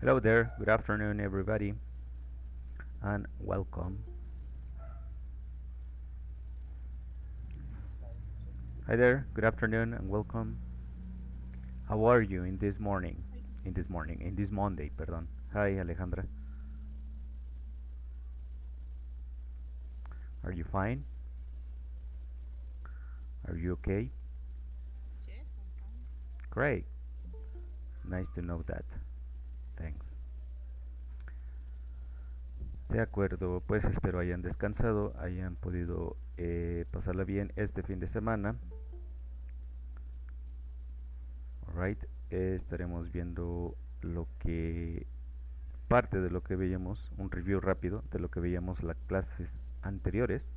Hello there, good afternoon everybody, and welcome. Hi there, good afternoon and welcome. How are you in this morning? In this Monday, perdón. Hi Alejandra, are you fine? Are you okay? Yes, I'm fine. Great, nice to know that. Thanks. De acuerdo, pues espero hayan descansado, hayan podido pasarla bien este fin de semana. Alright, estaremos viendo lo que parte de lo que veíamos, un review rápido de lo que veíamos las clases anteriores.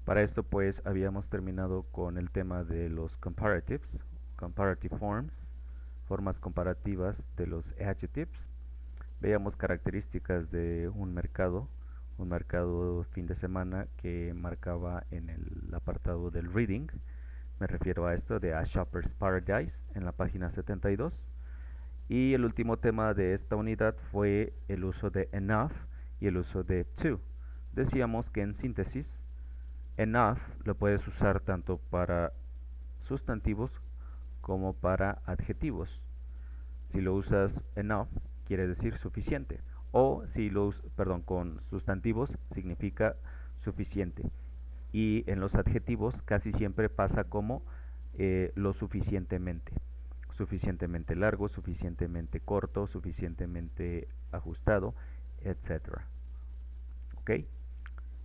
Para esto pues habíamos terminado con el tema de los comparatives, comparative forms, formas comparativas de los adjectives. Veíamos características de un mercado fin de semana que marcaba en el apartado del reading. Me refiero a esto de A Shopper's Paradise en la página 72. Y el último tema de esta unidad fue el uso de enough y el uso de to. Decíamos que en síntesis, enough lo puedes usar tanto para sustantivos como para adjetivos. Si lo usas enough, quiere decir suficiente. O si lo perdón, con sustantivos significa suficiente. Y en los adjetivos casi siempre pasa como lo suficientemente. Suficientemente largo, suficientemente corto, suficientemente ajustado, etcétera. ¿Ok?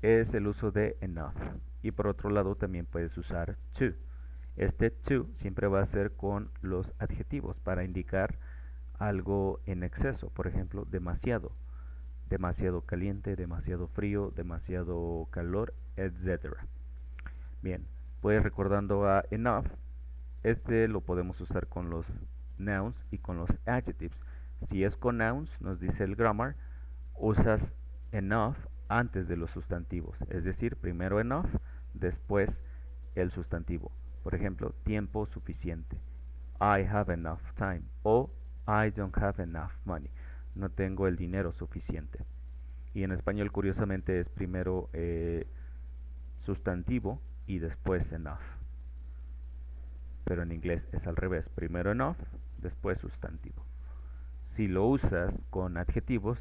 Es el uso de enough. Y por otro lado también puedes usar to. Este to siempre va a ser con los adjetivos para indicar algo en exceso. Por ejemplo, demasiado. Demasiado caliente, demasiado frío, demasiado calor, etcétera. Bien, pues recordando a enough, este lo podemos usar con los nouns y con los adjectives. Si es con nouns, nos dice el grammar, usas enough antes de los sustantivos. Es decir, primero enough, después el sustantivo. Por ejemplo, tiempo suficiente. I have enough time. O I don't have enough money. No tengo el dinero suficiente. Y en español, curiosamente, es primero sustantivo y después enough. Pero en inglés es al revés. Primero enough, después sustantivo. Si lo usas con adjetivos,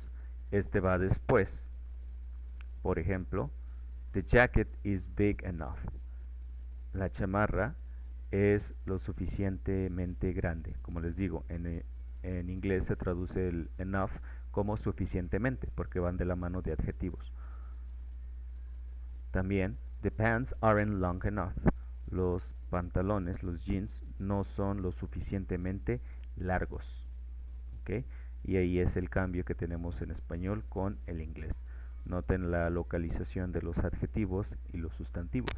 este va después. Por ejemplo, the jacket is big enough. La chamarra es lo suficientemente grande. Como les digo, en inglés se traduce el enough como suficientemente, porque van de la mano de adjetivos. También, the pants aren't long enough. Los pantalones, los jeans, no son lo suficientemente largos. ¿Ok? Y ahí es el cambio que tenemos en español con el inglés. Noten la localización de los adjetivos y los sustantivos.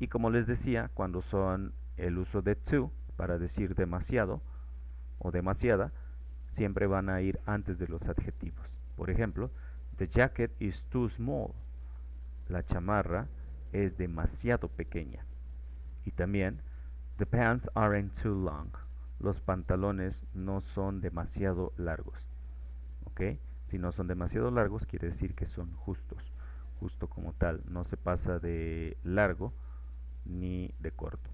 Y como les decía, cuando son el uso de to para decir demasiado o demasiada, siempre van a ir antes de los adjetivos. Por ejemplo, the jacket is too small. La chamarra es demasiado pequeña. Y también, the pants aren't too long. Los pantalones no son demasiado largos. ¿Ok? Si no son demasiado largos, quiere decir que son justos. Justo como tal. No se pasa de largo ni de corto.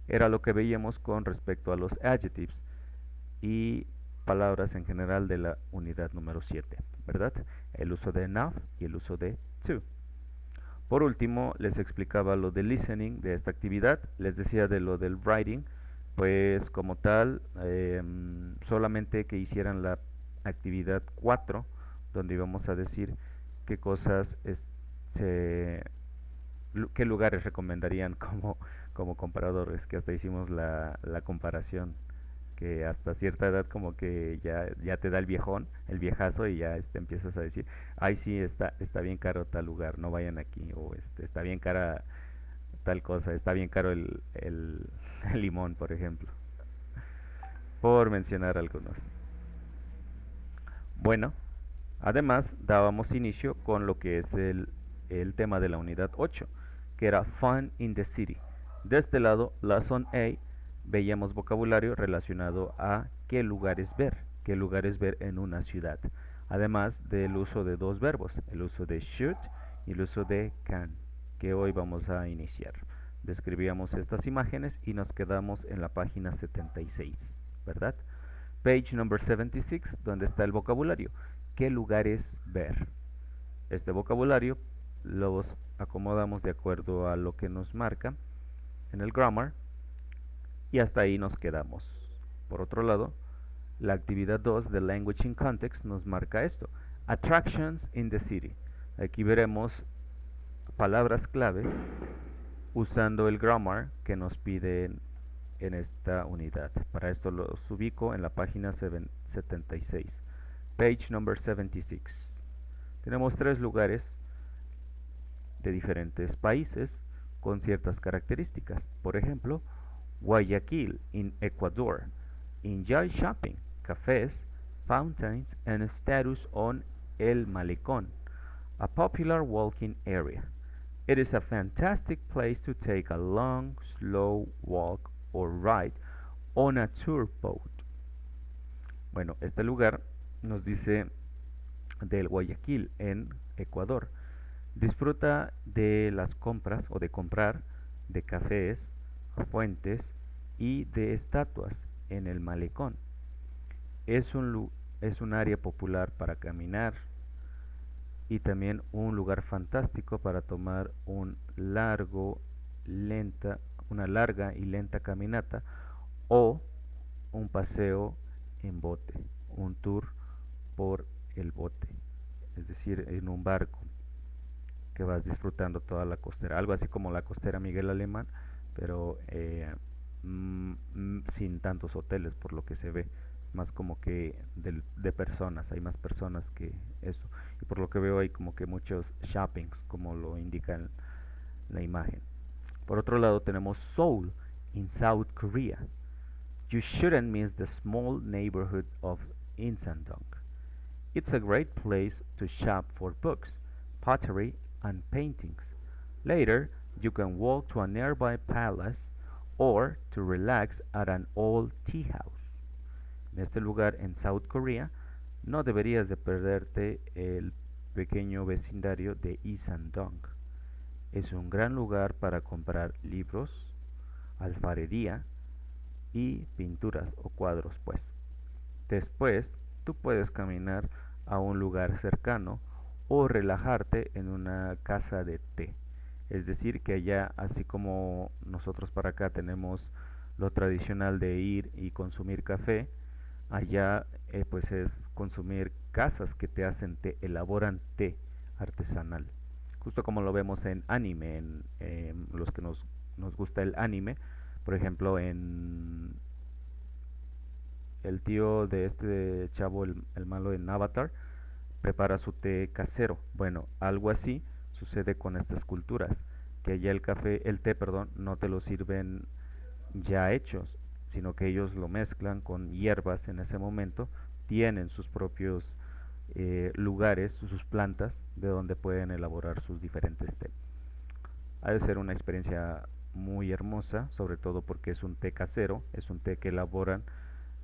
Era lo que veíamos con respecto a los adjectives y palabras en general de la unidad número 7, ¿verdad? El uso de enough y el uso de to. Por último, les explicaba lo del listening de esta actividad, les decía de lo del writing, pues como tal, solamente que hicieran la actividad 4, donde íbamos a decir qué cosas se, qué lugares recomendarían como comparadores, que hasta hicimos la comparación, que hasta cierta edad como que ya te da el viejón, el viejazo y ya empiezas a decir, ay sí, está bien caro tal lugar, no vayan aquí, o está bien cara tal cosa, está bien caro el limón, por ejemplo, por mencionar algunos. Bueno, además dábamos inicio con lo que es el tema de la unidad 8, que era Fun in the City. De este lado, Lesson A, veíamos vocabulario relacionado a qué lugares ver, qué lugares ver en una ciudad, además del uso de dos verbos, el uso de should y el uso de can, que hoy vamos a iniciar. Describíamos estas imágenes y nos quedamos en la página 76, ¿verdad? Page number 76, donde está el vocabulario. ¿Qué lugares ver? Este vocabulario los acomodamos de acuerdo a lo que nos marca en el grammar y hasta ahí nos quedamos. Por otro lado, la actividad 2 de Language in Context nos marca esto. Attractions in the city. Aquí veremos palabras clave usando el grammar que nos piden en esta unidad. Para esto los ubico en la página 76. Page number 76. Tenemos tres lugares de diferentes países con ciertas características. Por ejemplo, Guayaquil in Ecuador. Enjoy shopping, cafés, fountains, and status on El Malecón, a popular walking area. It is a fantastic place to take a long, slow walk or ride on a tour boat. Bueno, este lugar nos dice del Guayaquil en Ecuador. Disfruta de las compras o de comprar de cafés, fuentes y de estatuas en el malecón. Es un área popular para caminar y también un lugar fantástico para tomar una larga y lenta caminata o un paseo en bote, un tour por el bote, es decir, en un barco que vas disfrutando toda la costera, algo así como la costera Miguel Alemán, pero sin tantos hoteles por lo que se ve, más como que de personas, hay más personas que eso, y por lo que veo hay como que muchos shoppings, como lo indica la imagen. Por otro lado tenemos Seoul in South Korea. You shouldn't miss the small neighborhood of Insadong. It's a great place to shop for books, pottery, and paintings. Later, you can walk to a nearby palace or to relax at an old tea house. En este lugar en South Korea no deberías de perderte el pequeño vecindario de Isadong. Es un gran lugar para comprar libros, alfarería y pinturas o cuadros, pues. Después, tú puedes caminar a un lugar cercano o relajarte en una casa de té. Es decir, que allá, así como nosotros para acá tenemos lo tradicional de ir y consumir café, allá pues es consumir casas que te hacen té, elaboran té artesanal. Justo como lo vemos en anime, en los que nos gusta el anime, por ejemplo en el tío de este chavo, el malo en Avatar, prepara su té casero. Bueno, algo así sucede con estas culturas, que allá el té, perdón, no te lo sirven ya hechos, sino que ellos lo mezclan con hierbas en ese momento, tienen sus propios lugares, sus plantas de donde pueden elaborar sus diferentes té. Ha de ser una experiencia muy hermosa, sobre todo porque es un té casero, es un té que elaboran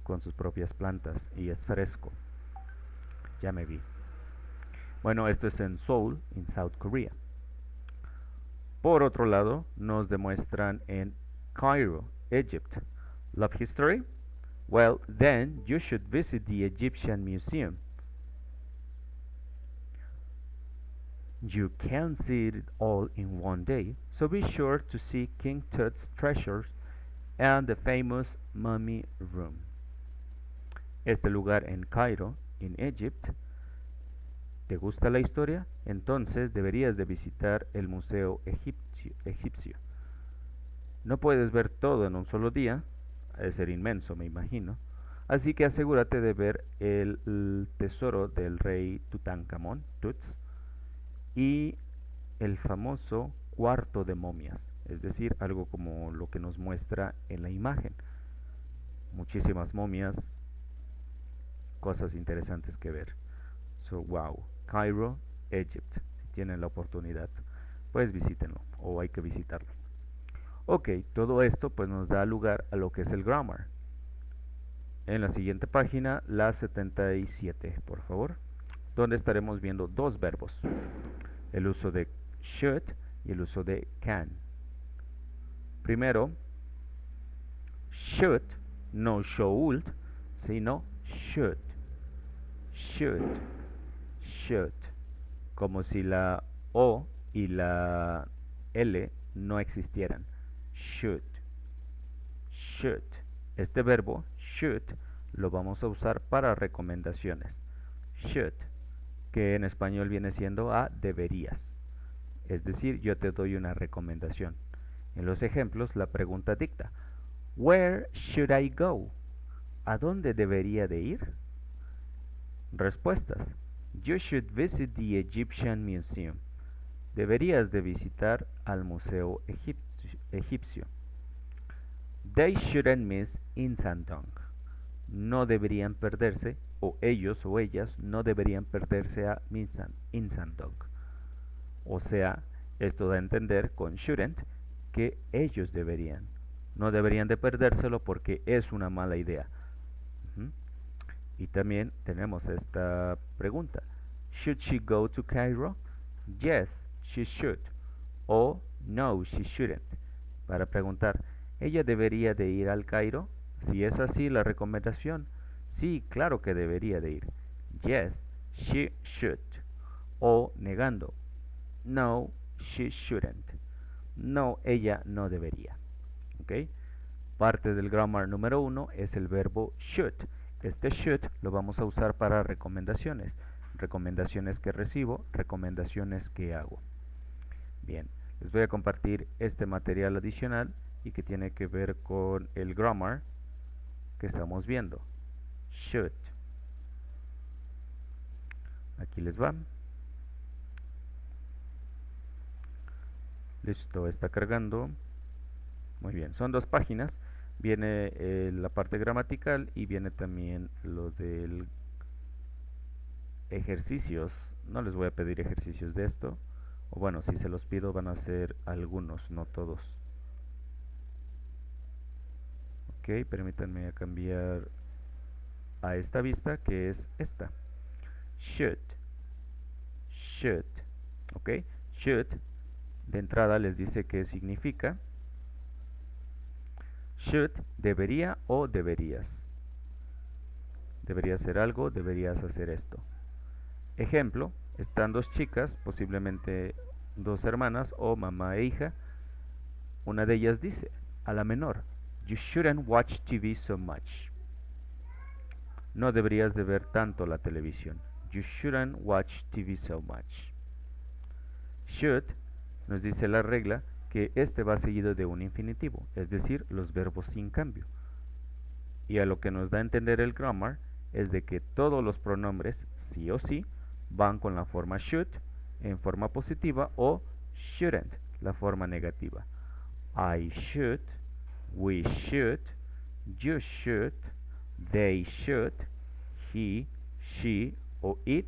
con sus propias plantas y es fresco. Ya me vi. Bueno, esto es en Seoul, en South Korea. Por otro lado, nos demuestran en Cairo, Egypt. Love history? Well, then you should visit the Egyptian Museum. You can't see it all in one day, so be sure to see King Tut's treasures and the famous Mummy Room. Este lugar en Cairo, en Egypt. ¿Te gusta la historia? Entonces deberías de visitar el Museo Egipcio. No puedes ver todo en un solo día, ha de ser inmenso, me imagino. Así que asegúrate de ver el tesoro del rey Tutankamón, Tuts, y el famoso cuarto de momias, es decir, algo como lo que nos muestra en la imagen. Muchísimas momias, cosas interesantes que ver. So, wow, Cairo, Egypt. Si tienen la oportunidad, pues visítenlo o hay que visitarlo. Ok, todo esto pues nos da lugar a lo que es el grammar. en la siguiente página, la 77, por favor, donde estaremos viendo dos verbos, el uso de should y el uso de can. Primero, should, no should, sino should, should, should, como si la O y la L no existieran. Should, should. Este verbo, should, lo vamos a usar para recomendaciones. Should, que en español viene siendo a deberías. Es decir, yo te doy una recomendación. En los ejemplos, la pregunta dicta: Where should I go? ¿A dónde debería de ir? Respuestas: You should visit the Egyptian Museum. Deberías de visitar al museo egipcio. They shouldn't miss Insadong. No deberían perderse, o ellos o ellas no deberían perderse a Insadong. O sea, esto da a entender con shouldn't que ellos deberían. No deberían de perdérselo porque es una mala idea. Y también tenemos esta pregunta: Should she go to Cairo? Yes, she should. O no, she shouldn't. Para preguntar: ¿ella debería de ir al Cairo? Si es así la recomendación, sí, claro que debería de ir. Yes, she should. O negando: No, she shouldn't. No, ella no debería. ¿Ok? Parte del grammar número 1 es el verbo should. Este should lo vamos a usar para recomendaciones. Recomendaciones que recibo, recomendaciones que hago. Bien, les voy a compartir este material adicional y que tiene que ver con el grammar que estamos viendo. Should. Aquí les va. Listo, está cargando. Muy bien, son dos páginas. Viene la parte gramatical y viene también lo del ejercicios. No les voy a pedir ejercicios de esto. O bueno, si se los pido van a ser algunos, no todos. Ok, permítanme cambiar a esta vista, que es esta. Should. Should. Ok, should. De entrada les dice qué significa. Should, debería o deberías. Deberías hacer algo, deberías hacer esto. Ejemplo, están dos chicas, posiblemente dos hermanas o mamá e hija. Una de ellas dice a la menor: You shouldn't watch TV so much. No deberías de ver tanto la televisión. You shouldn't watch TV so much. Should nos dice la regla que este va seguido de un infinitivo, es decir, los verbos sin cambio. Y a lo que nos da a entender el grammar es de que todos los pronombres, sí o sí, van con la forma should en forma positiva o shouldn't, la forma negativa. I should, we should, you should, they should, he, she o it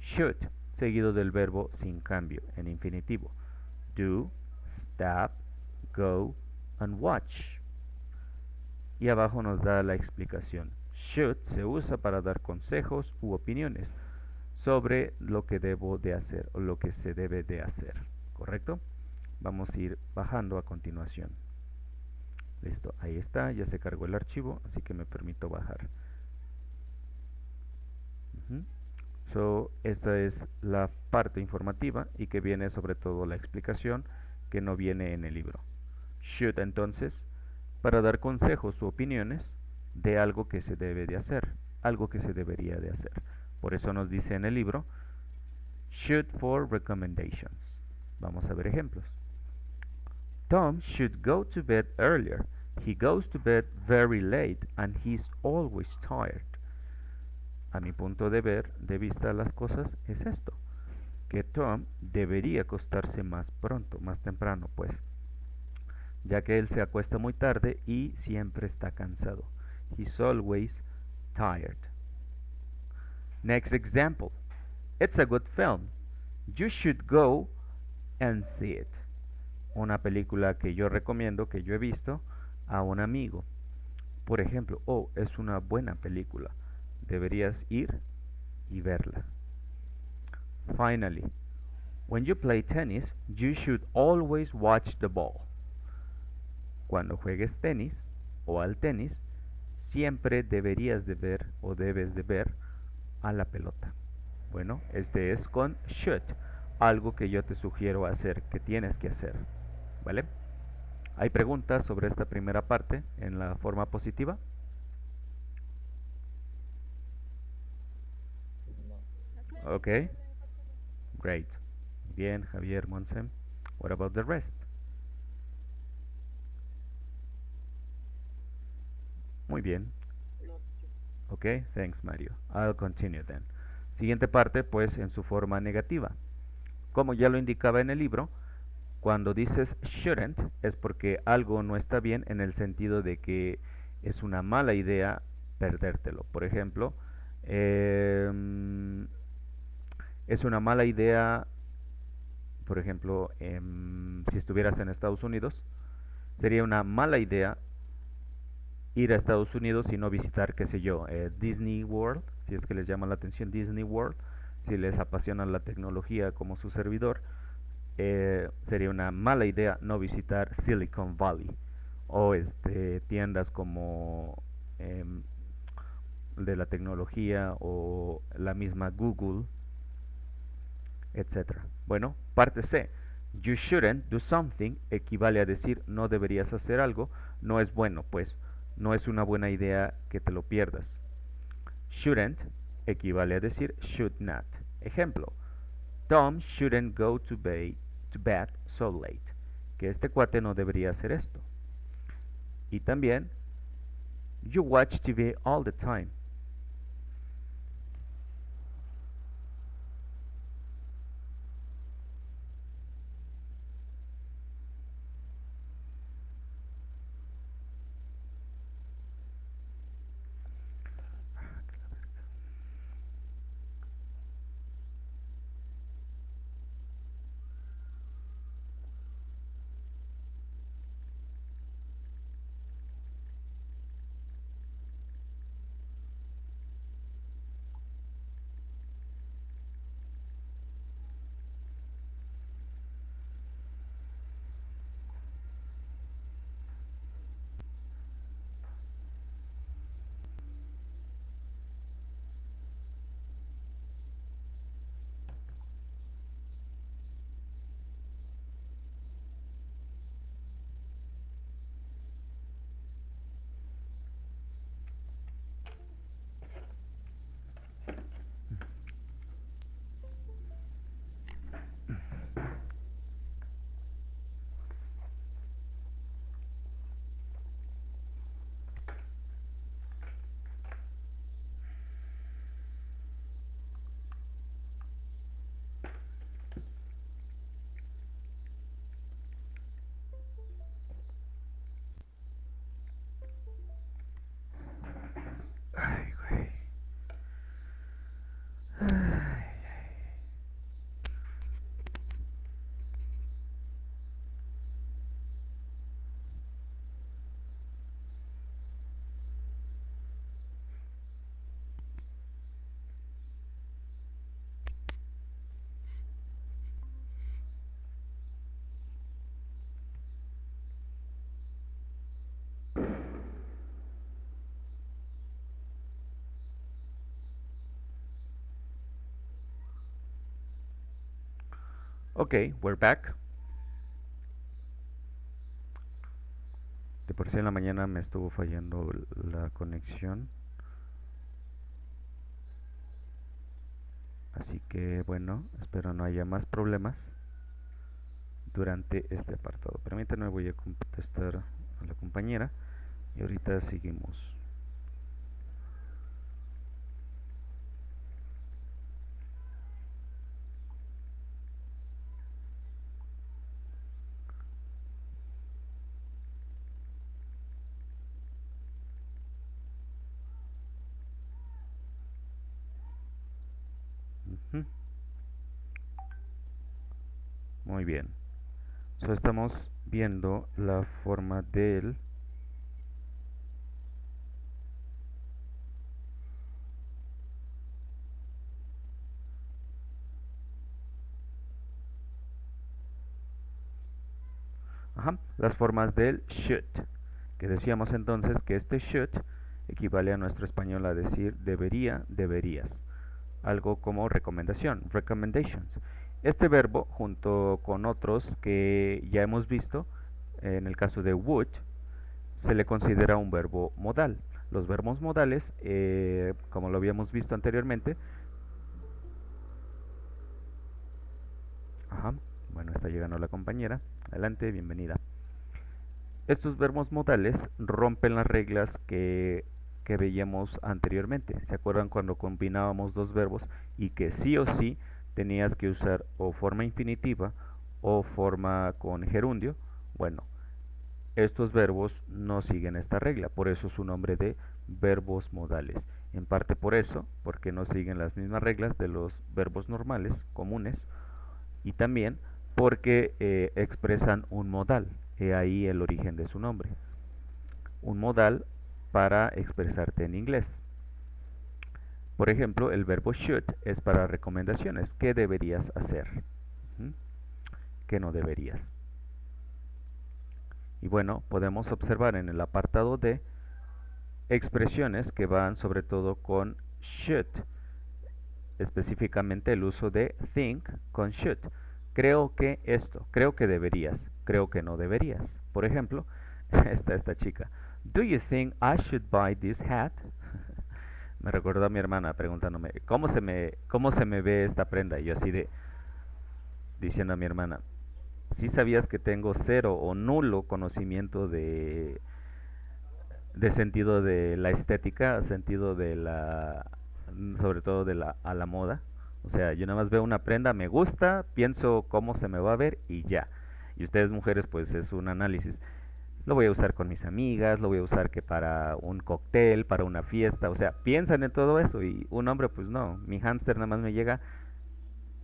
should, seguido del verbo sin cambio en infinitivo. Do, stop, go, and watch. Y abajo nos da la explicación. Should se usa para dar consejos u opiniones sobre lo que debo de hacer o lo que se debe de hacer. ¿Correcto? Vamos a ir bajando a continuación. Listo, ahí está, ya se cargó el archivo, así que me permito bajar. Esta es la parte informativa y que viene sobre todo la explicación que no viene en el libro. Should entonces, para dar consejos u opiniones de algo que se debe de hacer, algo que se debería de hacer. Por eso nos dice en el libro, should for recommendations. Vamos a ver ejemplos. Tom should go to bed earlier. He goes to bed very late and he's always tired. A mi punto de vista las cosas es esto, que Tom debería acostarse más pronto, más temprano pues, ya que él se acuesta muy tarde y siempre está cansado. He's always tired. Next example. It's a good film. You should go and see it. Una película que yo recomiendo, que yo he visto a un amigo. Por ejemplo, oh, es una buena película. Deberías ir y verla. Finally, when you play tennis, you should always watch the ball. Cuando juegues tenis o al tenis, siempre deberías de ver o debes de ver a la pelota. Bueno, este es con should, algo que yo te sugiero hacer, que tienes que hacer. ¿Vale? ¿Hay preguntas sobre esta primera parte en la forma positiva? No, claro, Okay, todo bien, todo bien. great. Bien, Javier Monse. What about the rest? Muy bien. Lo dicho. Okay, thanks Mario. I'll continue then. Siguiente parte, pues en su forma negativa. Como ya lo indicaba en el libro, cuando dices shouldn't es porque algo no está bien en el sentido de que es una mala idea perdértelo. Por ejemplo, em, es una mala idea, por ejemplo, si estuvieras en Estados Unidos, sería una mala idea ir a Estados Unidos y no visitar, qué sé yo, Disney World, si es que les llama la atención Disney World, si les apasiona la tecnología como su servidor, sería una mala idea no visitar Silicon Valley o tiendas como em, de la tecnología o la misma Google, etcétera. Bueno, parte C. You shouldn't do something equivale a decir no deberías hacer algo, no es bueno, pues no es una buena idea que te lo pierdas. Shouldn't equivale a decir should not. Ejemplo, Tom shouldn't go to bed so late. Que este cuate no debería hacer esto. Y también, you watch TV all the time. Ay, güey. Ok, we're back. De por sí en la mañana me estuvo fallando la conexión. Así que bueno, espero no haya más problemas durante este apartado. Permítanme, voy a contestar a la compañera y ahorita seguimos. Ujú. Muy bien. Estamos viendo la forma del Ajá, las formas del should, que decíamos entonces que este should equivale a nuestro español a decir debería, deberías, algo como recomendación, recommendations. Este verbo, junto con otros que ya hemos visto, en el caso de would, se le considera un verbo modal. Los verbos modales, como lo habíamos visto anteriormente, ajá, bueno, está llegando la compañera. Adelante, bienvenida. Estos verbos modales rompen las reglas que veíamos anteriormente. ¿Se acuerdan cuando combinábamos dos verbos y que sí o sí tenías que usar o forma infinitiva o forma con gerundio? Bueno, estos verbos no siguen esta regla, por eso su nombre de verbos modales. En parte por eso, porque no siguen las mismas reglas de los verbos normales, comunes, y también porque expresan un modal. He ahí el origen de su nombre. Un modal para expresarte en inglés. Por ejemplo, el verbo should es para recomendaciones. ¿Qué deberías hacer? ¿Qué no deberías? Y bueno, podemos observar en el apartado D expresiones que van sobre todo con should, específicamente el uso de think con should. Creo que esto, creo que deberías, creo que no deberías. Por ejemplo, esta chica. Do you think I should buy this hat? Me recordó a mi hermana preguntándome, cómo se me ve esta prenda? Y yo así de, diciendo a mi hermana, si sabías que tengo cero o nulo conocimiento de sentido de la estética, sentido de la, sobre todo de a la moda. O sea, yo nada más veo una prenda, me gusta, pienso cómo se me va a ver y ya. Y ustedes mujeres, pues es un análisis. Lo voy a usar con mis amigas, lo voy a usar que para un cóctel, para una fiesta. O sea, piensan en todo eso y un hombre, pues no. Mi hámster nada más me llega,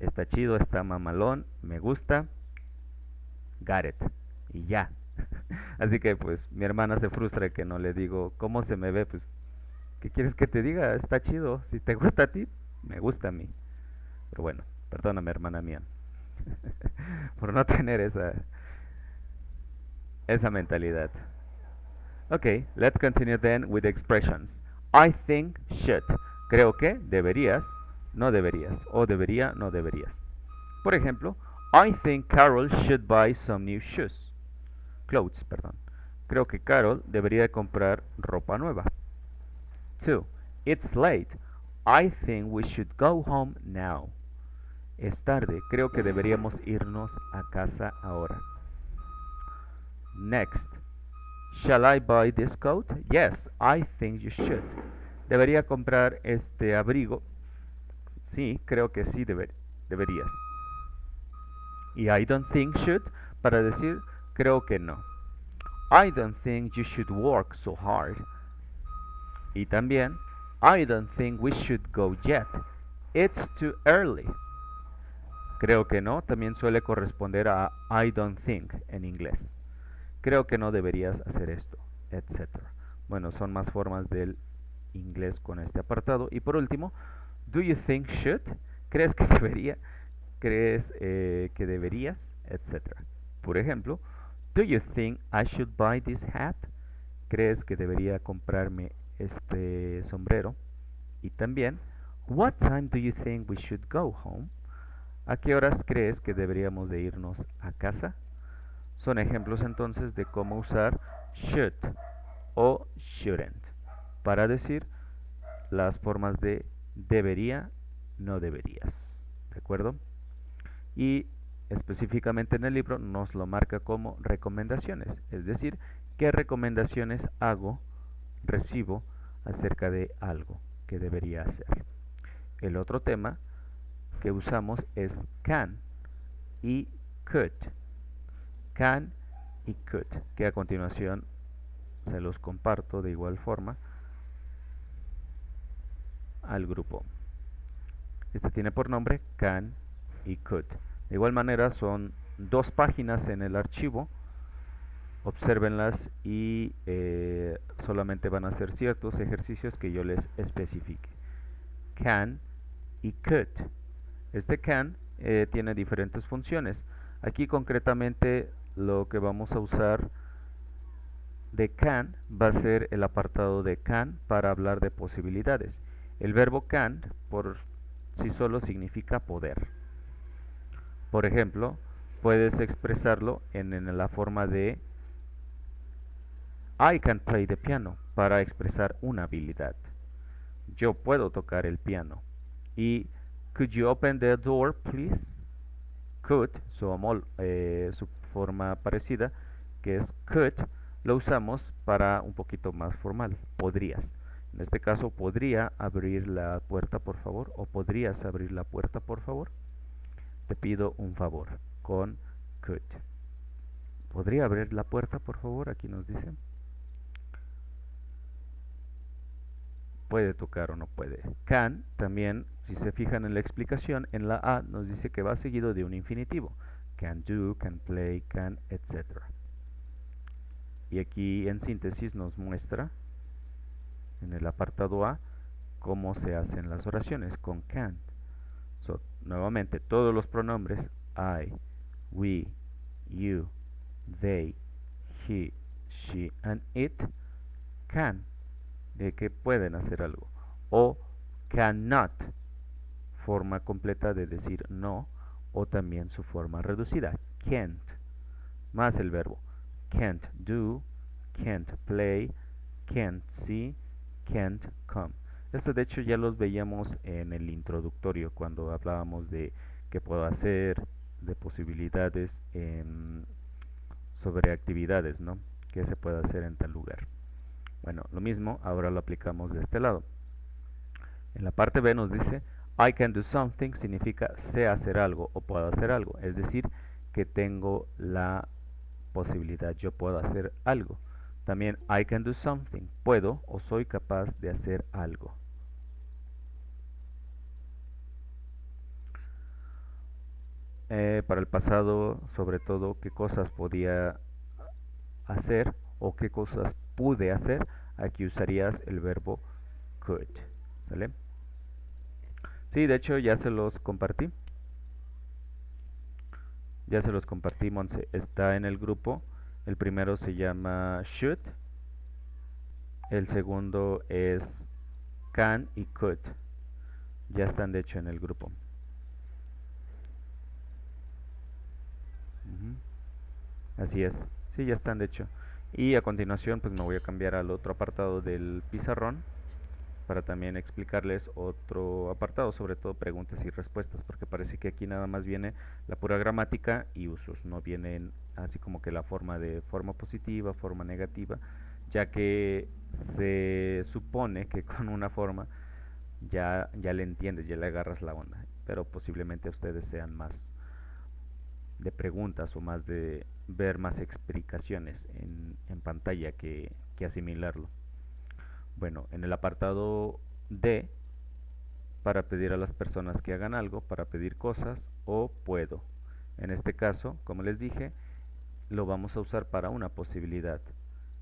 está chido, está mamalón, me gusta, got it. Y ya. Así que pues mi hermana se frustra que no le digo cómo se me ve, pues ¿qué quieres que te diga? Está chido, si te gusta a ti, me gusta a mí. Pero bueno, perdóname hermana mía por no tener esa mentalidad. Okay, let's continue then with the expressions. I think should. Creo que deberías, no deberías, o debería, no deberías. Por ejemplo, I think Carol should buy some new shoes. Clothes, perdón. Creo que Carol debería comprar ropa nueva. 2. It's late. I think we should go home now. Es tarde. Creo que deberíamos irnos a casa ahora. Next. Shall I buy this coat? Yes, I think you should. ¿Debería comprar este abrigo? Sí, creo que sí deberías. Y I don't think should para decir creo que no. I don't think you should work so hard. Y también, I don't think we should go yet. It's too early. Creo que no también suele corresponder a I don't think en inglés. Creo que no deberías hacer esto, etc. Bueno, son más formas del inglés con este apartado. Y por último, do you think should? ¿Crees que debería? ¿Crees que deberías? Etc. Por ejemplo, do you think I should buy this hat? ¿Crees que debería comprarme este sombrero? Y también, what time do you think we should go home? ¿A qué horas crees que deberíamos de irnos a casa? Son ejemplos entonces de cómo usar should o shouldn't para decir las formas de debería, no deberías. ¿De acuerdo? Y específicamente en el libro nos lo marca como recomendaciones, es decir, qué recomendaciones recibo acerca de algo que debería hacer. El otro tema que usamos es can y could. Can y could, que a continuación se los comparto de igual forma al grupo. Este tiene por nombre can y could. De igual manera son 2 páginas en el archivo. Obsérvenlas y solamente van a ser ciertos ejercicios que yo les especifique. Can y could. Este can tiene diferentes funciones. Aquí concretamente lo que vamos a usar de can va a ser el apartado de can para hablar de posibilidades. El verbo can por sí solo significa poder. Por ejemplo, puedes expresarlo en la forma de I can play the piano para expresar una habilidad. Yo puedo tocar el piano. Y could you open the door, please? Could, su forma parecida, que es could, lo usamos para un poquito más formal. Podrías. En este caso, ¿podría abrir la puerta, por favor? ¿O podrías abrir la puerta, por favor? Te pido un favor con could. ¿Podría abrir la puerta, por favor? Aquí nos dice. Puede tocar o no puede. Can también, si se fijan en la explicación, en la A nos dice que va seguido de un infinitivo. Can do, can play, can, etc. Y aquí en síntesis nos muestra en el apartado A cómo se hacen las oraciones con can. So, nuevamente, todos los pronombres I, we, you, they, he, she, and it can, de que pueden hacer algo. O cannot, forma completa de decir no, o también su forma reducida, can't, más el verbo. Can't do, can't play, can't see, can't come. Esto de hecho ya los veíamos en el introductorio cuando hablábamos de qué puedo hacer, de posibilidades, sobre actividades, ¿no? ¿Qué se puede hacer en tal lugar? Bueno, lo mismo ahora lo aplicamos de este lado. En la parte B nos dice I can do something, significa sé hacer algo o puedo hacer algo, es decir, que tengo la posibilidad, yo puedo hacer algo. También I can do something, puedo o soy capaz de hacer algo. Para el pasado, sobre todo, qué cosas podía hacer o qué cosas pude hacer, aquí usarías el verbo could. ¿Sale? Sí, de hecho ya se los compartí. Ya se los compartí, Monse. Está en el grupo. El primero se llama should. El segundo es can y could. Ya están de hecho en el grupo. Así es. Sí, ya están de hecho. Y a continuación pues me voy a cambiar al otro apartado del pizarrón para también explicarles otro apartado, sobre todo preguntas y respuestas, porque parece que aquí nada más viene la pura gramática y usos, no vienen así como que la forma de forma positiva, forma negativa, ya que se supone que con una forma ya le entiendes, ya le agarras la onda, pero posiblemente ustedes sean más de preguntas o más de ver más explicaciones en pantalla que asimilarlo. Bueno, en el apartado D, para pedir a las personas que hagan algo, para pedir cosas o puedo. En este caso, como les dije, lo vamos a usar para una posibilidad.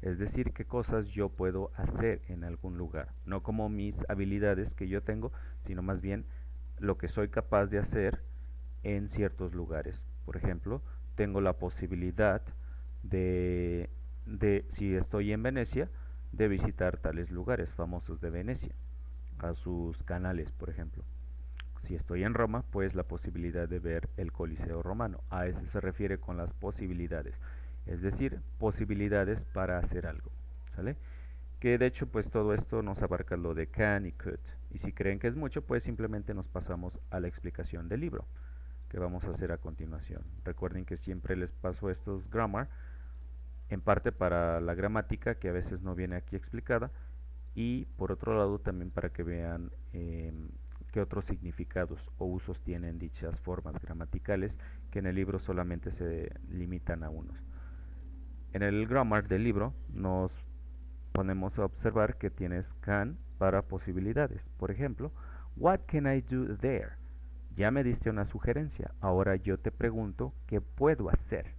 Es decir, qué cosas yo puedo hacer en algún lugar. No como mis habilidades que yo tengo, sino más bien lo que soy capaz de hacer en ciertos lugares. Por ejemplo, tengo la posibilidad de si estoy en Venecia, de visitar tales lugares famosos de Venecia, a sus canales, por ejemplo. Si estoy en Roma, pues la posibilidad de ver el Coliseo romano. A eso se refiere con las posibilidades, es decir, posibilidades para hacer algo, ¿sale? Que de hecho pues todo esto nos abarca lo de can y could. Y si creen que es mucho, pues simplemente nos pasamos a la explicación del libro que vamos a hacer a continuación. Recuerden que siempre les paso estos grammar, en parte para la gramática, que a veces no viene aquí explicada, y por otro lado también para que vean qué otros significados o usos tienen dichas formas gramaticales, que en el libro solamente se limitan a unos. En el grammar del libro nos ponemos a observar que tienes can para posibilidades. Por ejemplo, what can I do there? Ya me diste una sugerencia, ahora yo te pregunto qué puedo hacer.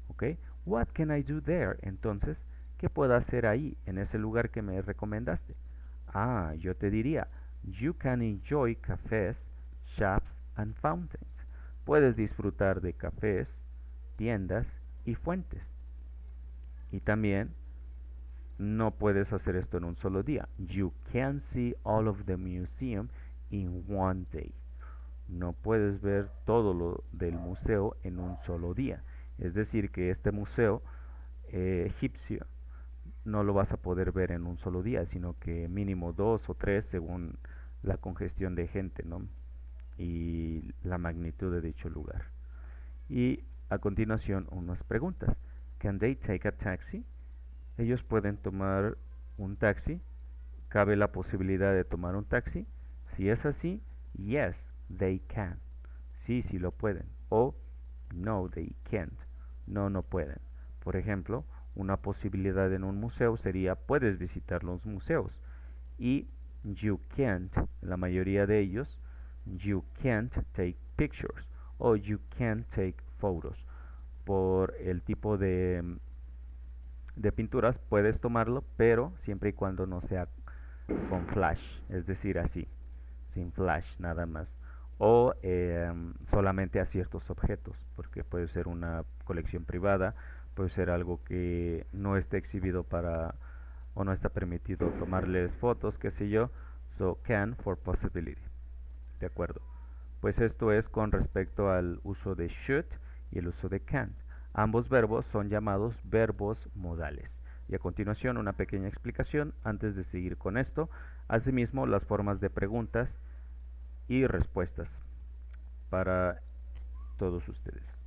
¿Ok? What can I do there? Entonces, ¿qué puedo hacer ahí, en ese lugar que me recomendaste? Ah, yo te diría, you can enjoy cafés, shops and fountains. Puedes disfrutar de cafés, tiendas y fuentes. Y también no puedes hacer esto en un solo día. You can't see all of the museum in one day. No puedes ver todo lo del museo en un solo día. Es decir, que este museo egipcio no lo vas a poder ver en un solo día, sino que mínimo 2 o 3 según la congestión de gente, ¿no? Y la magnitud de dicho lugar. Y a continuación unas preguntas. Can they take a taxi? Ellos pueden tomar un taxi. ¿Cabe la posibilidad de tomar un taxi? Si es así, yes, they can. Sí, sí lo pueden. O no, they can't. No, no pueden. Por ejemplo, una posibilidad en un museo sería puedes visitar los museos. Y you can't, la mayoría de ellos, you can't take pictures o you can't take photos. Por el tipo de pinturas puedes tomarlo, pero siempre y cuando no sea con flash, es decir, así, sin flash nada más. O solamente a ciertos objetos, porque puede ser una colección privada, puede ser algo que no esté exhibido para o no está permitido tomarles fotos, qué sé yo. So can for possibility. De acuerdo. Pues esto es con respecto al uso de should y el uso de can. Ambos verbos son llamados verbos modales. Y a continuación una pequeña explicación antes de seguir con esto. Asimismo, las formas de preguntas y respuestas para todos ustedes.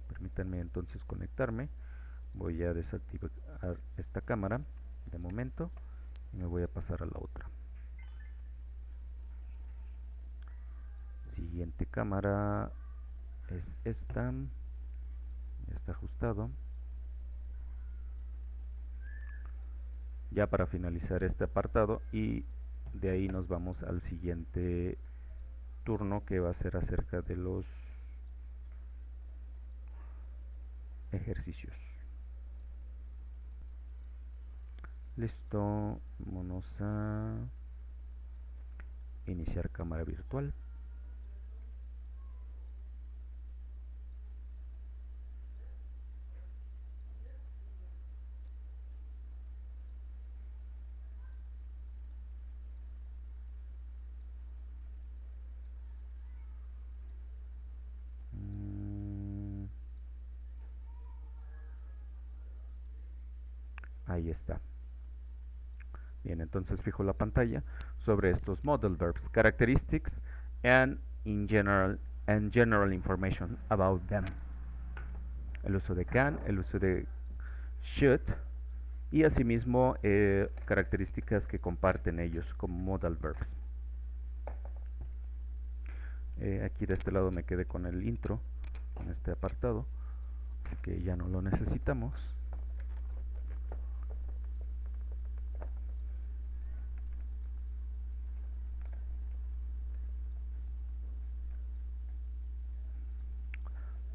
Permítanme entonces conectarme. Voy a desactivar esta cámara de momento y me voy a pasar a la otra. Siguiente cámara es esta. Ya está ajustado. Ya para finalizar este apartado, y de ahí nos vamos al siguiente turno, que va a ser acerca de los ejercicios. Listo, vamos a iniciar cámara virtual. Ahí está. Bien, entonces fijo la pantalla sobre estos modal verbs, characteristics and general information about them. El uso de can, el uso de should y asimismo características que comparten ellos como modal verbs. Aquí de este lado me quedé con el intro, con este apartado, así que ya no lo necesitamos.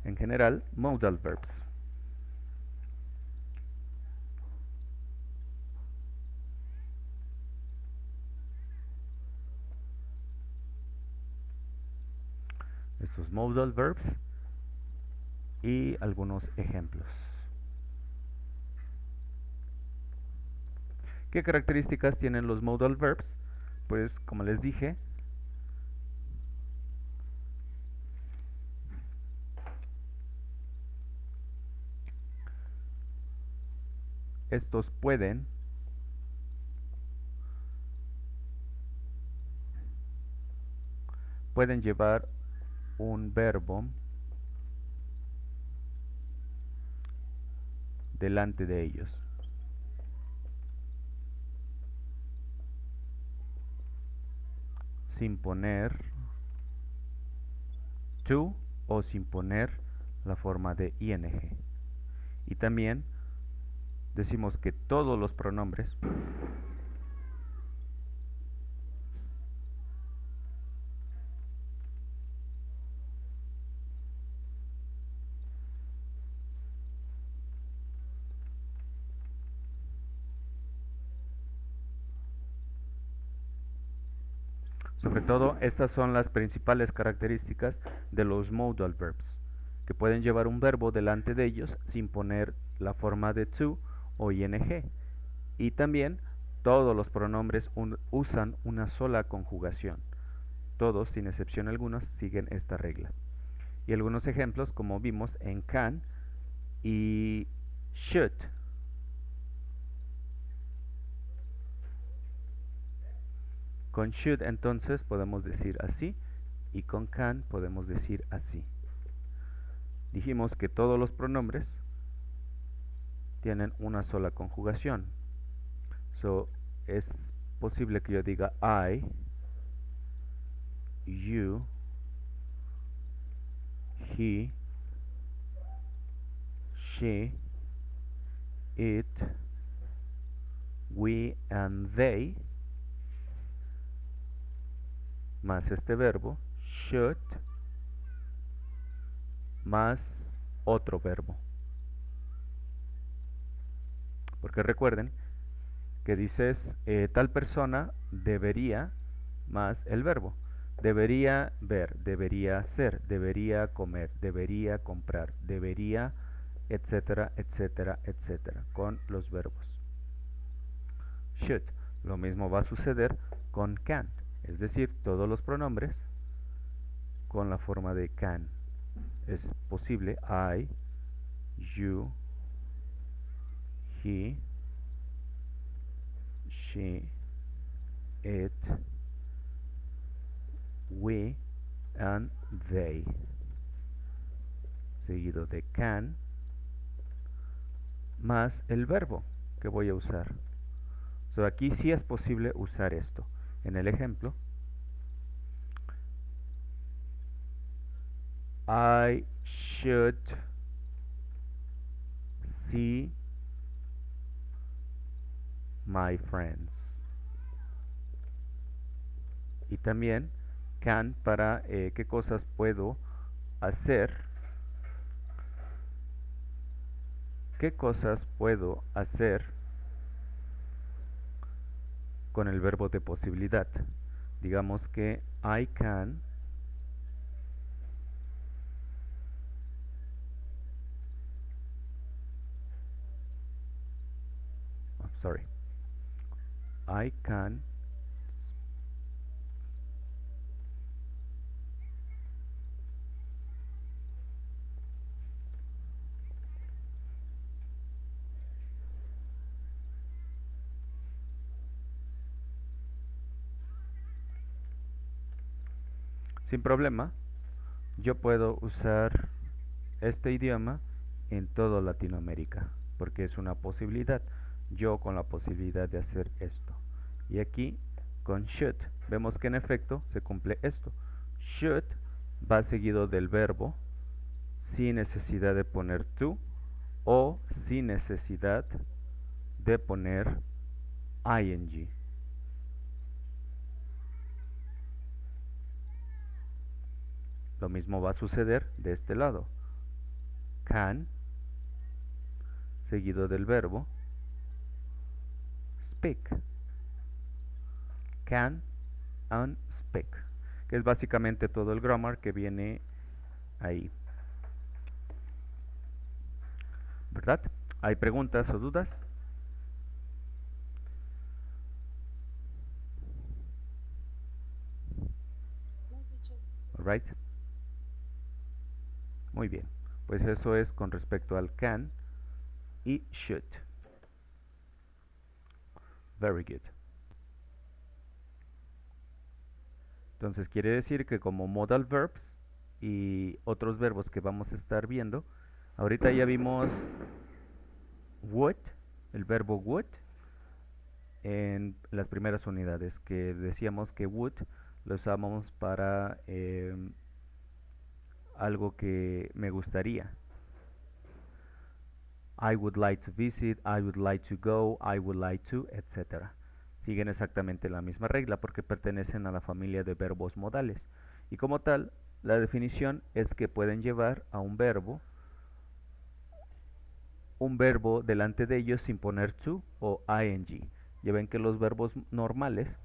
En general, modal verbs. Estos modal verbs y algunos ejemplos. ¿Qué características tienen los modal verbs? Pues como les dije, estos pueden llevar un verbo delante de ellos. Sin poner to o sin poner la forma de ing. Y también decimos que todos los pronombres sobre todo estas son las principales características de los modal verbs, que pueden llevar un verbo delante de ellos sin poner la forma de to o ing. Y también todos los pronombres usan una sola conjugación. Todos, sin excepción alguna, siguen esta regla. Y algunos ejemplos, como vimos en can y should. Con should entonces podemos decir así y con can podemos decir así. Dijimos que todos los pronombres tienen una sola conjugación. So, es posible que yo diga I, you, he, she, it, we and they, más este verbo, should, más otro verbo. Porque recuerden que dices tal persona debería más el verbo. Debería ver, debería ser, debería comer, debería comprar, debería, etcétera, etcétera, etcétera, con los verbos. Should. Lo mismo va a suceder con can, es decir, todos los pronombres con la forma de can. Es posible I, you, he, she, it, we and they, seguido de can más el verbo que voy a usar. So, aquí sí es posible usar esto. En el ejemplo, I should see my friends. Y también can para qué cosas puedo hacer. ¿Qué cosas puedo hacer con el verbo de posibilidad? Digamos que I can I can sin problema, yo puedo usar este idioma en toda Latinoamérica, porque es una posibilidad. Yo con la posibilidad de hacer esto. Y aquí, con should, vemos que en efecto se cumple esto. Should va seguido del verbo, sin necesidad de poner to, o sin necesidad de poner ing. Lo mismo va a suceder de este lado. Can, seguido del verbo, speak. Can and speak. Que es básicamente todo el grammar que viene ahí. ¿Verdad? ¿Hay preguntas o dudas? Alright. Muy bien, pues eso es con respecto al can y should. Very good. Entonces quiere decir que como modal verbs y otros verbos que vamos a estar viendo, ahorita ya vimos would, el verbo would, en las primeras unidades, que decíamos que would lo usábamos para algo que me gustaría. I would like to visit, I would like to go, I would like to, etc. Siguen exactamente la misma regla porque pertenecen a la familia de verbos modales. Y como tal, la definición es que pueden llevar a un verbo delante de ellos sin poner to o ing. Ya ven que los verbos normales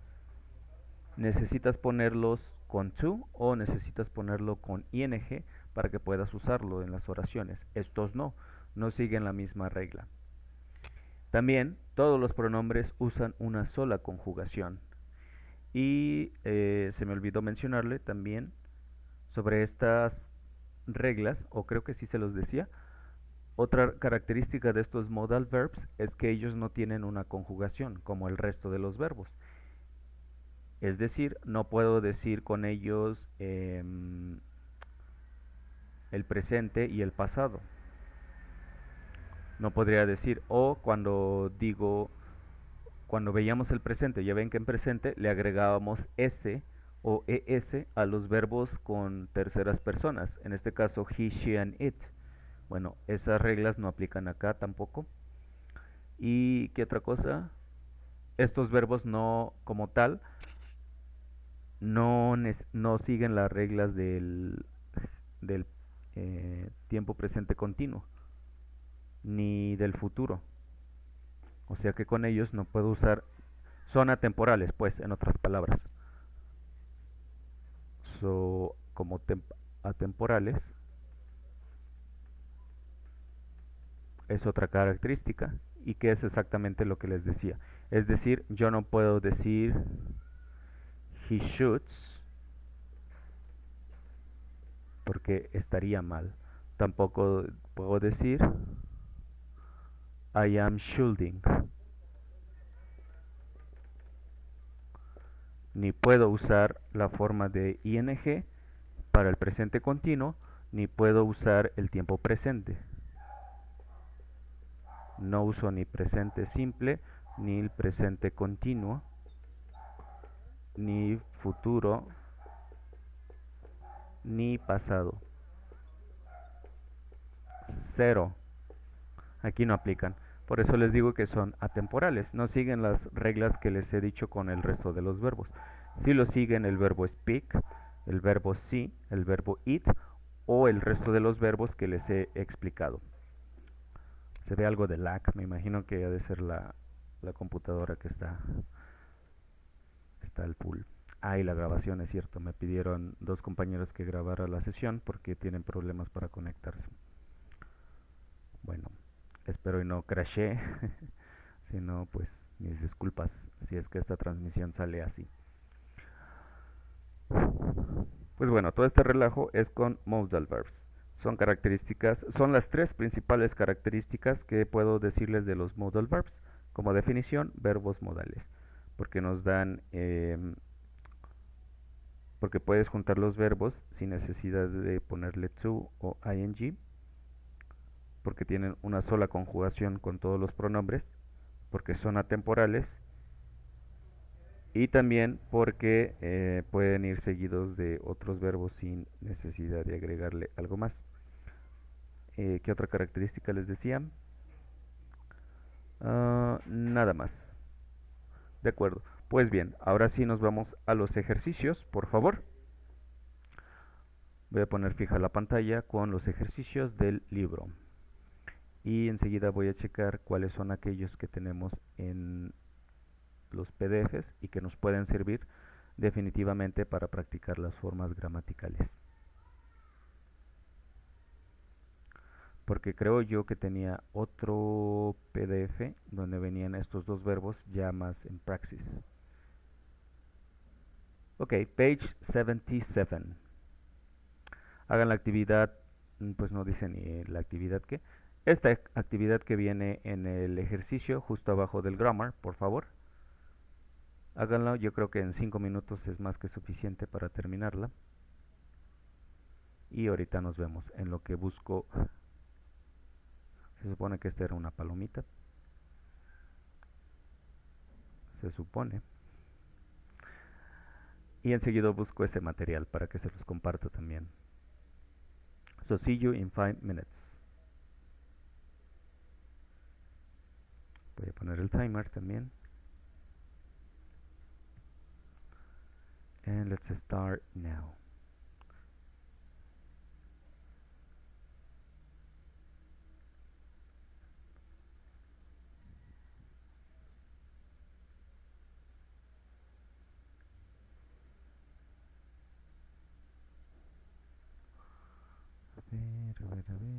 necesitas ponerlos con to o necesitas ponerlo con ing para que puedas usarlo en las oraciones. Estos no siguen la misma regla. También todos los pronombres usan una sola conjugación. Y se me olvidó mencionarle también sobre estas reglas, o creo que sí se los decía. Otra característica de estos modal verbs es que ellos no tienen una conjugación como el resto de los verbos. Es decir, no puedo decir con ellos el presente y el pasado. No podría decir, o cuando veíamos el presente, ya ven que en presente le agregábamos s o es a los verbos con terceras personas, en este caso he, she and it. Bueno, esas reglas no aplican acá tampoco. ¿Y qué otra cosa? Estos verbos no, como tal, no siguen las reglas del tiempo presente continuo, ni del futuro. O sea que con ellos no puedo usar, son atemporales, pues, en otras palabras. Como atemporales, es otra característica. ¿Y qué es exactamente lo que les decía? Es decir, yo no puedo decir he shoots porque estaría mal. Tampoco puedo decir I am shooting. Ni puedo usar la forma de ing para el presente continuo, ni puedo usar el tiempo presente. No uso ni presente simple, ni el presente continuo, ni futuro, ni pasado. Cero. Aquí no aplican. Por eso les digo que son atemporales. No siguen las reglas que les he dicho con el resto de los verbos. Sí lo siguen el verbo speak, el verbo see, el verbo eat o el resto de los verbos que les he explicado. Se ve algo de lag, me imagino que ha de ser la computadora que está al full. Ah, y la grabación, es cierto, me pidieron 2 compañeros que grabara la sesión porque tienen problemas para conectarse. Bueno, espero y no crashé, si no, pues mis disculpas si es que esta transmisión sale así. Pues bueno, todo este relajo es con modal verbs. Son las 3 principales características que puedo decirles de los modal verbs. Como definición, verbos modales, porque nos dan, porque puedes juntar los verbos sin necesidad de ponerle to o ing, porque tienen una sola conjugación con todos los pronombres, porque son atemporales y también porque pueden ir seguidos de otros verbos sin necesidad de agregarle algo más. ¿Qué otra característica les decía? Nada más. De acuerdo. Pues bien, ahora sí nos vamos a los ejercicios, por favor. Voy a poner fija la pantalla con los ejercicios del libro. Y enseguida voy a checar cuáles son aquellos que tenemos en los PDFs y que nos pueden servir definitivamente para practicar las formas gramaticales. Porque creo yo que tenía otro PDF donde venían estos 2 verbos ya más en praxis. Ok, page 77. Hagan la actividad, pues no dice ni la actividad que. Esta actividad que viene en el ejercicio justo abajo del grammar, por favor. Háganlo, yo creo que en 5 minutos es más que suficiente para terminarla. Y ahorita nos vemos en lo que busco. Se supone que esta era una palomita. Se supone. Y enseguida busco ese material para que se los comparta también. So see you in 5 minutes. Voy a poner el timer también. And let's start now. ver, a ver, a ver.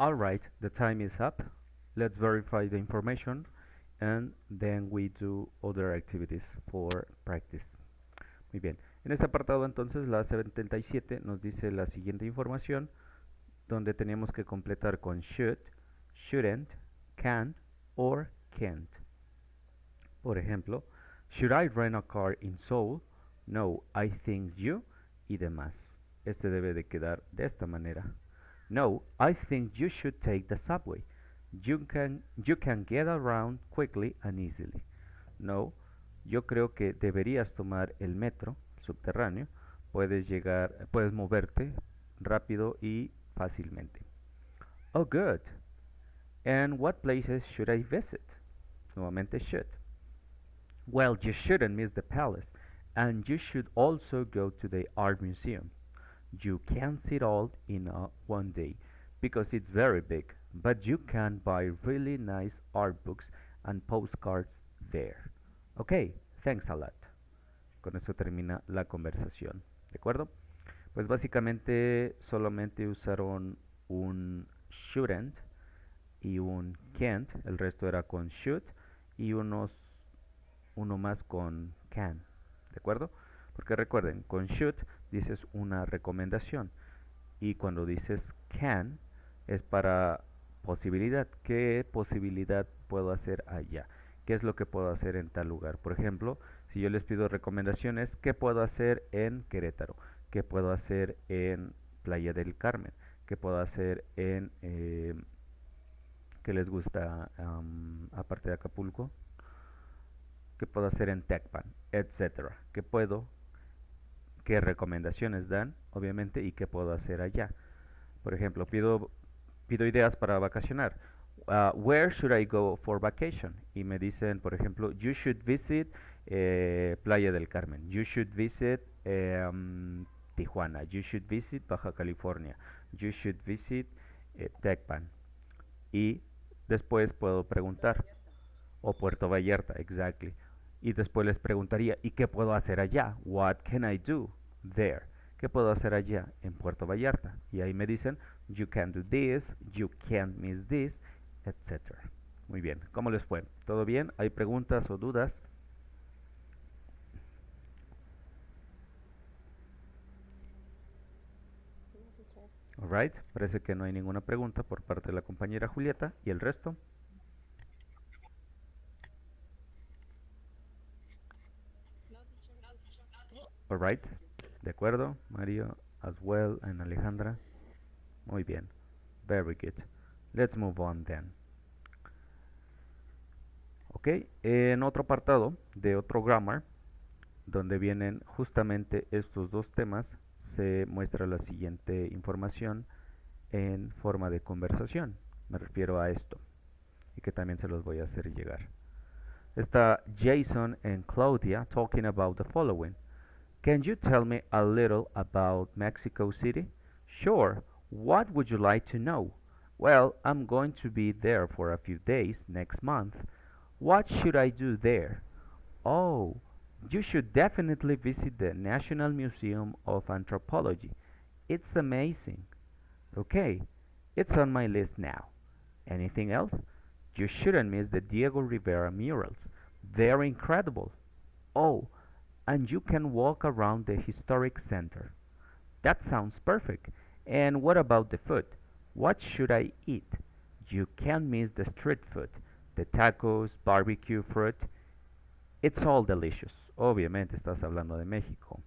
Alright, the time is up. Let's verify the information and then we do other activities for practice. Muy bien, en este apartado entonces la 77 nos dice la siguiente información donde tenemos que completar con should, shouldn't, can or can't. Por ejemplo, should I rent a car in Seoul? No, I think you y demás. Este debe de quedar de esta manera. No, I think you should take the subway. You can get around quickly and easily. No, yo creo que deberías tomar el metro subterráneo. Puedes moverte rápido y fácilmente. Oh, good. And what places should I visit? Nuevamente should. Well, you shouldn't miss the palace, and you should also go to the art museum. You can't see it all in one day because it's very big, but you can buy really nice art books and postcards there. Okay, thanks a lot. Con eso termina la conversación. ¿De acuerdo? Pues básicamente solamente usaron un shouldn't y un can't. El resto era con should y uno más con can. ¿De acuerdo? Porque recuerden, con should dices una recomendación y cuando dices can es para posibilidad. ¿Qué posibilidad puedo hacer allá? ¿Qué es lo que puedo hacer en tal lugar? Por ejemplo, si yo les pido recomendaciones, ¿qué puedo hacer en Querétaro? ¿Qué puedo hacer en Playa del Carmen? ¿Qué puedo hacer en... ¿qué les gusta aparte de Acapulco? ¿Qué puedo hacer en Tecpan? Etcétera. ¿Qué recomendaciones dan? Obviamente, y qué puedo hacer allá. Por ejemplo, pido ideas para vacacionar. Where should I go for vacation? Y me dicen, por ejemplo, you should visit Playa del Carmen. You should visit Tijuana. You should visit Baja California. You should visit Tecpan. Y después puedo preguntar. O Puerto Vallarta, exactly. Y después les preguntaría, ¿y qué puedo hacer allá? What can I do there? ¿Qué puedo hacer allá en Puerto Vallarta? Y ahí me dicen, you can do this, you can't miss this, etc. Muy bien, ¿cómo les fue? ¿Todo bien? ¿Hay preguntas o dudas? Alright, parece que no hay ninguna pregunta por parte de la compañera Julieta. ¿Y el resto? Alright, de acuerdo, Mario, as well, and Alejandra. Muy bien, very good. Let's move on then. Ok, en otro apartado de otro grammar, donde vienen justamente estos dos temas, se muestra la siguiente información en forma de conversación. Me refiero a esto, y que también se los voy a hacer llegar. Está Jason and Claudia talking about the following. Can you tell me a little about Mexico City? Sure. What would you like to know? Well, I'm going to be there for a few days next month. What should I do there? Oh, you should definitely visit the National Museum of Anthropology. It's amazing. Okay, it's on my list now. Anything else? You shouldn't miss the Diego Rivera murals. They're incredible. Oh, and you can walk around the historic center. That sounds perfect. And what about the food? What should I eat? You can't miss the street food, the tacos, barbecue fruit. It's all delicious. Obviamente estás hablando de México,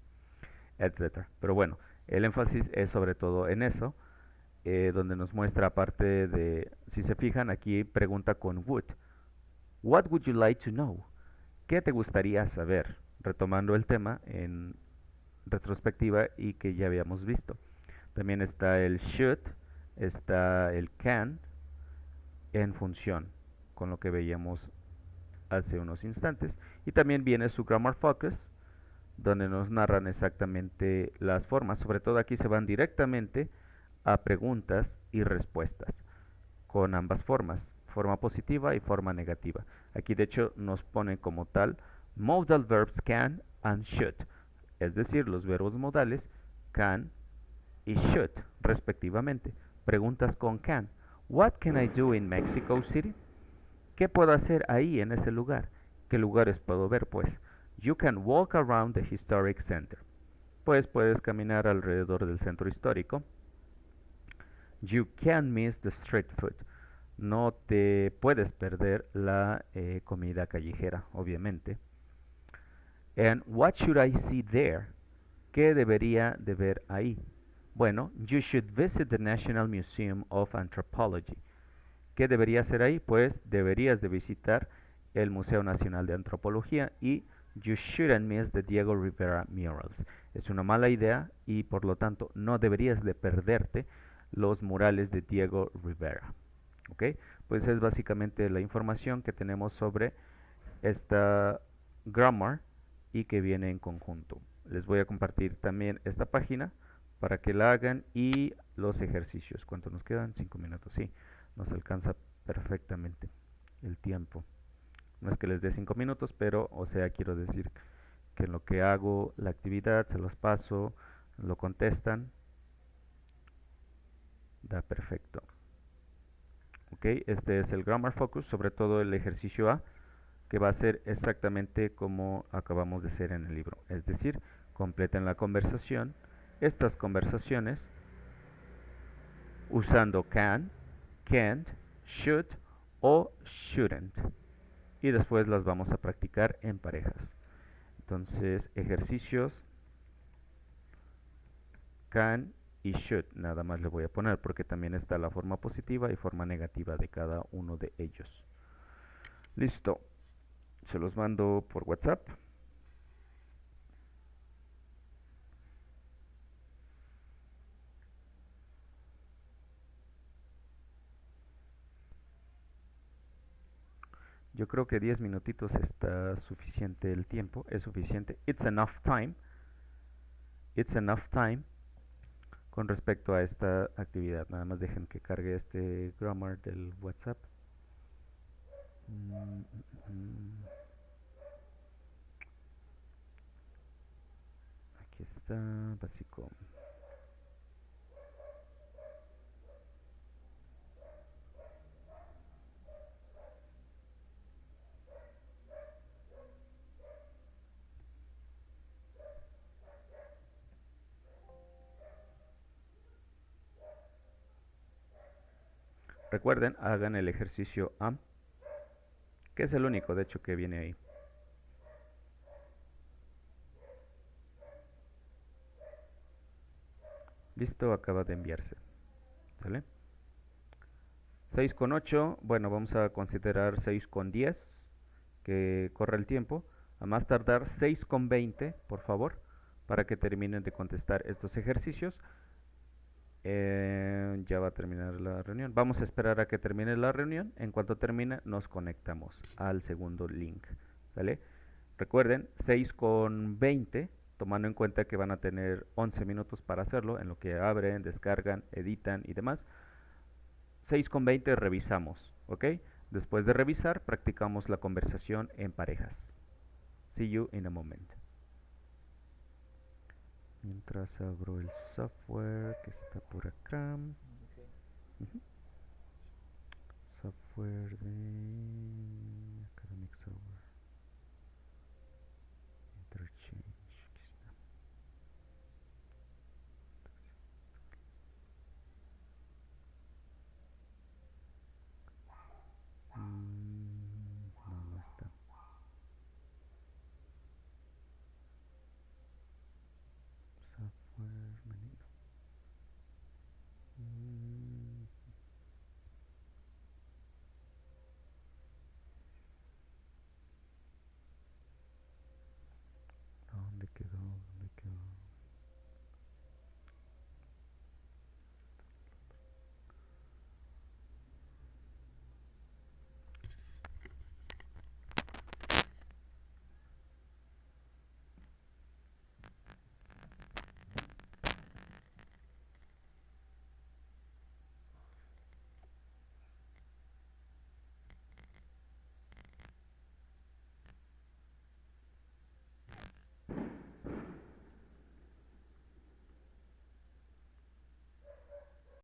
etc. Pero bueno, el énfasis es sobre todo en eso, donde nos muestra aparte de, si se fijan, aquí pregunta con would. What would you like to know? ¿Qué te gustaría saber? Retomando el tema en retrospectiva y que ya habíamos visto. También está el should, está el can en función con lo que veíamos hace unos instantes. Y también viene su grammar focus, donde nos narran exactamente las formas. Sobre todo aquí se van directamente a preguntas y respuestas con ambas formas, forma positiva y forma negativa. Aquí de hecho nos ponen como tal modal verbs can and should, es decir, los verbos modales can y should respectivamente. Preguntas con can. What can I do in Mexico City? ¿Qué puedo hacer ahí en ese lugar? ¿Qué lugares puedo ver? Pues, you can walk around the historic center. Pues puedes caminar alrededor del centro histórico. You can't miss the street food. No te puedes perder la comida callejera, obviamente. And what should I see there? ¿Qué debería de ver ahí? Bueno, you should visit the National Museum of Anthropology. ¿Qué debería hacer ahí? Pues deberías de visitar el Museo Nacional de Antropología y you shouldn't miss the Diego Rivera murals. Es una mala idea y por lo tanto no deberías de perderte los murales de Diego Rivera. ¿Ok? Pues es básicamente la información que tenemos sobre esta grammar y que viene en conjunto. Les voy a compartir también esta página para que la hagan y los ejercicios. ¿Cuánto nos quedan? 5 minutos, sí. Nos alcanza perfectamente el tiempo. No es que les dé 5 minutos, pero, o sea, quiero decir que en lo que hago la actividad, se los paso, lo contestan, da perfecto. Ok, este es el Grammar Focus, sobre todo el ejercicio A, que va a ser exactamente como acabamos de hacer en el libro. Es decir, completen la conversación, estas conversaciones, usando can, can't, should o shouldn't. Y después las vamos a practicar en parejas. Entonces, ejercicios can y should. Nada más le voy a poner porque también está la forma positiva y forma negativa de cada uno de ellos. Listo. Se los mando por WhatsApp. Yo creo que 10 minutitos está suficiente el tiempo. Es suficiente. It's enough time. It's enough time con respecto a esta actividad. Nada más dejen que cargue este grammar del WhatsApp. Aquí está, básico. Recuerden, hagan el ejercicio A, que es el único, de hecho, que viene ahí. Listo, acaba de enviarse. ¿Sale? 6,8, bueno, vamos a considerar 6,10, que corre el tiempo. A más tardar 6,20, por favor, para que terminen de contestar estos ejercicios. Ya va a terminar la reunión. Vamos a esperar a que termine la reunión. En cuanto termine, nos conectamos al segundo link. ¿Sale? Recuerden, 6,20, tomando en cuenta que van a tener 11 minutos para hacerlo, en lo que abren, descargan, editan y demás. 6,20 revisamos, ¿ok? Después de revisar, practicamos la conversación en parejas. See you in a moment. Mientras abro el software que está por acá. Okay. Software de